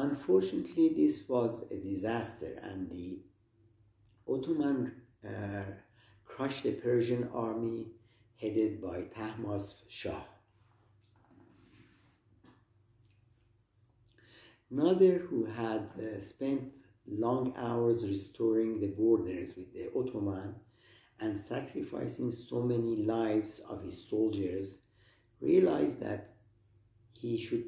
Unfortunately, this was a disaster, and the Ottoman crushed the Persian army headed by Nader Shah. Nader, who had spent long hours restoring the borders with the Ottoman and sacrificing so many lives of his soldiers, realized that he should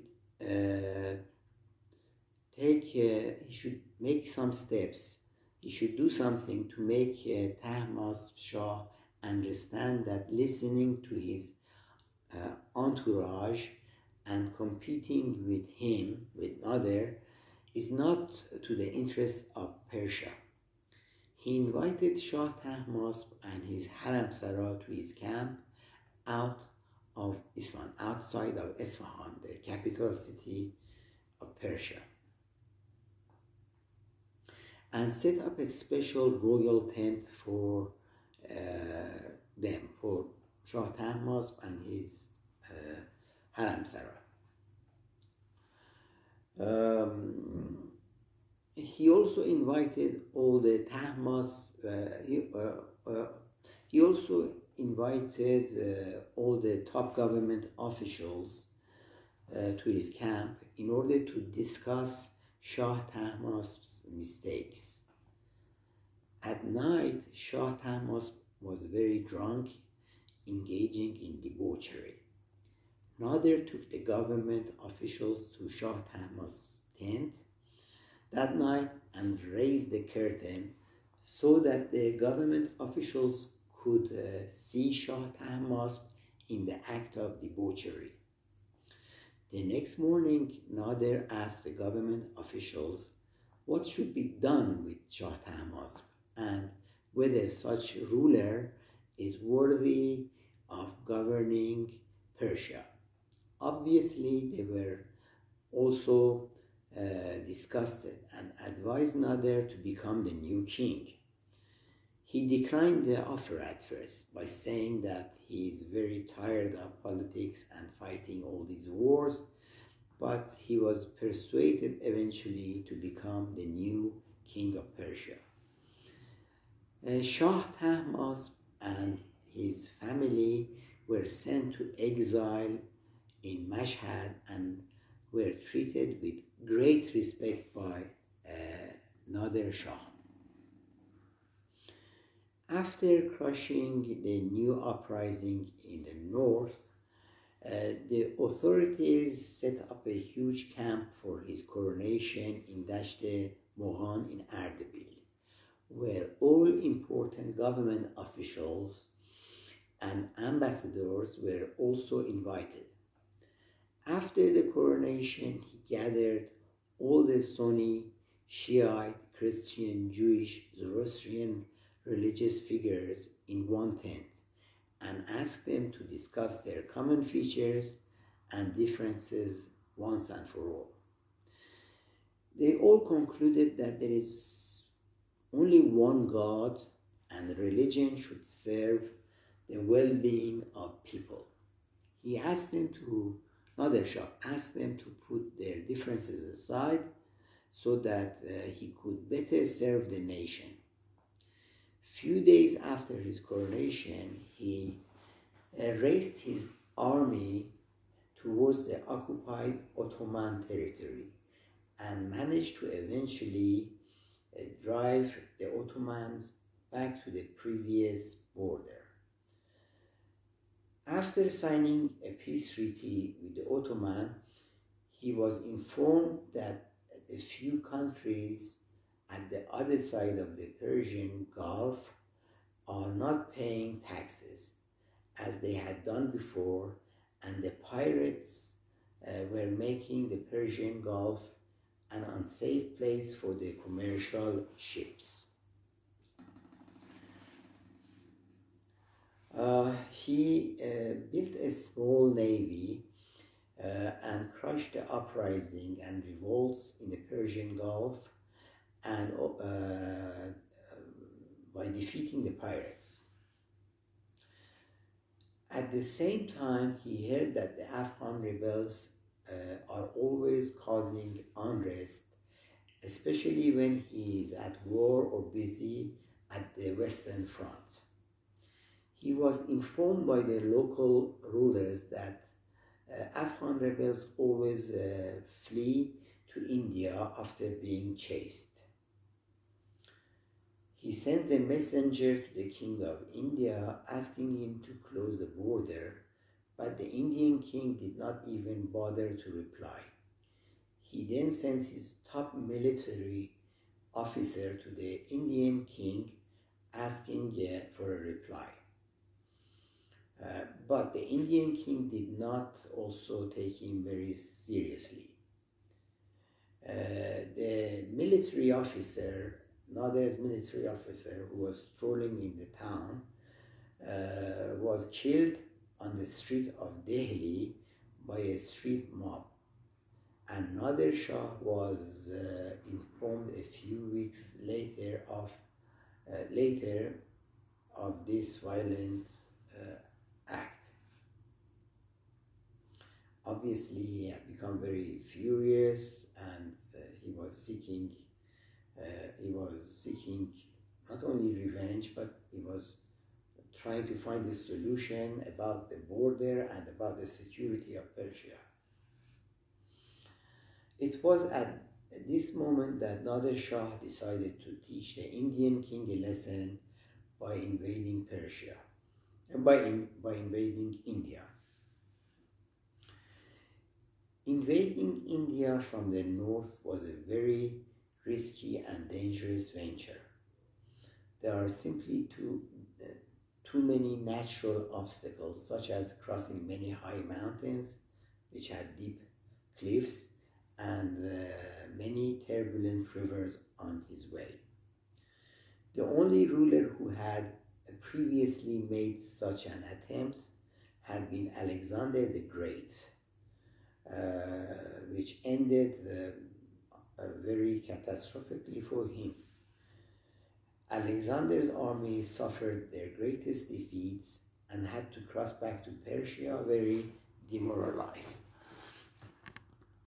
he should make some steps. He should do something to make Nader Shah understand that listening to his entourage and competing with him, with Nader, is not to the interest of Persia. He invited Shah Tahmasp and his harem Sara to his camp outside of Isfahan, the capital city of Persia, and set up a special royal tent for them, for Shah Tahmasp and his harem Sara. He also invited all the all the top government officials to his camp in order to discuss Shah Tahmasp's mistakes. At night, Shah Tahmasp was very drunk, engaging in debauchery. Nader took the government officials to Shah Tahmasp's tent that night and raised the curtain so that the government officials could see Shah Tahmasp in the act of debauchery. The next morning, Nader asked the government officials what should be done with Shah Tahmasp and whether such ruler is worthy of governing Persia. Obviously, they were also disgusted and advised Nader to become the new king. He declined the offer at first by saying that he is very tired of politics and fighting all these wars, but he was persuaded eventually to become the new king of Persia. Shah Tahmasp and his family were sent to exile in Mashhad and were treated with great respect by Nader Shah. After crushing the new uprising in the north, the authorities set up a huge camp for his coronation in Dasht-e-Mohan in Ardabil, where all important government officials and ambassadors were also invited. After the coronation, he gathered all the Sunni, Shiite, Christian, Jewish, Zoroastrian religious figures in one tent and asked them to discuss their common features and differences once and for all. They all concluded that there is only one God and religion should serve the well-being of people. Nader Shah asked them to put their differences aside so that he could better serve the nation. Few days after his coronation, he raised his army towards the occupied Ottoman territory and managed to eventually drive the Ottomans back to the previous border. After signing a peace treaty with the Ottoman, he was informed that the few countries at the other side of the Persian Gulf are not paying taxes as they had done before, and the pirates were making the Persian Gulf an unsafe place for the commercial ships. He built a small navy and crushed the uprising and revolts in the Persian Gulf and by defeating the pirates. At the same time, he heard that the Afghan rebels are always causing unrest, especially when he is at war or busy at the Western Front. He was informed by the local rulers that Afghan rebels always flee to India after being chased. He sends a messenger to the king of India asking him to close the border, but the Indian king did not even bother to reply. He then sends his top military officer to the Indian king asking for a reply. But the Indian king did not also take him very seriously. The military officer, Nader's military officer, who was strolling in the town, was killed on the street of Delhi by a street mob. And Nader Shah was informed a few weeks later of this violent act. Obviously, he had become very furious, and he was seeking not only revenge, but he was trying to find a solution about the border and about the security of Persia. It was at this moment that Nader Shah decided to teach the Indian king a lesson by invading Persia, by invading India. Invading India from the north was a very risky and dangerous venture. There are simply too many natural obstacles, such as crossing many high mountains which had deep cliffs and many turbulent rivers on his way. The only ruler who had previously made such an attempt had been Alexander the Great, which ended very catastrophically for him. Alexander's army suffered their greatest defeats and had to cross back to Persia very demoralized.